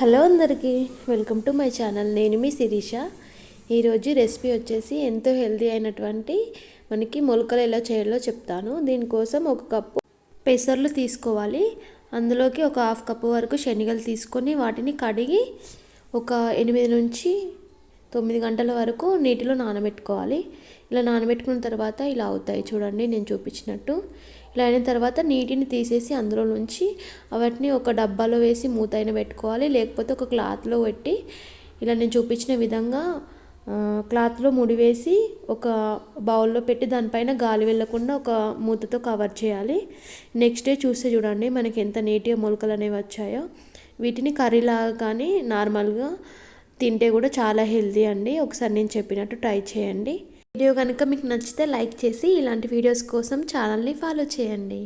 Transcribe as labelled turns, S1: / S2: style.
S1: Hello అందరికీ welcome to my channel. నేను మీ శిరీష. ఈరోజు రెసిపీ వచ్చేసి ఎంతో హెల్తీ అయినటువంటి మనకి మొలకలు ఎలా చేయాలో చెప్తాను. దీనికోసం ఒక కప్పు పెసర్లు తీసుకోవాలి. అందులోకి ఒక హాఫ్ కప్పు వరకు శనగలు తీసుకొని వాటిని కడిగి ఒక 8 నుంచి 9 గంటల వరకు నీటిలో నానబెట్టుకోవాలి. ఇలా నానబెట్టుకున్న తర్వాత ఇలా అవుతాయి చూడండి, నేను చూపించినట్టు. ఇలా అయిన తర్వాత నీటిని తీసేసి అందులో నుంచి వాటిని ఒక డబ్బాలో వేసి మూత అయినా పెట్టుకోవాలి, లేకపోతే ఒక క్లాత్లో పెట్టి ఇలా నేను చూపించిన విధంగా క్లాత్లో ముడివేసి ఒక బౌల్లో పెట్టి దానిపైన గాలి వెళ్ళకుండా ఒక మూతతో కవర్ చేయాలి. నెక్స్ట్ డే చూస్తే చూడండి మనకి ఎంత నీట్గా మొలకలు అనేవి వచ్చాయో. వీటిని కర్రీలాగా కానీ నార్మల్గా తింటే కూడా చాలా హెల్తీ అండి. ఒకసారి నేను చెప్పినట్టు ట్రై చేయండి. వీడియో కనుక మీకు నచ్చితే లైక్ చేసి ఇలాంటి వీడియోస్ కోసం ఛానల్ని ఫాలో చేయండి.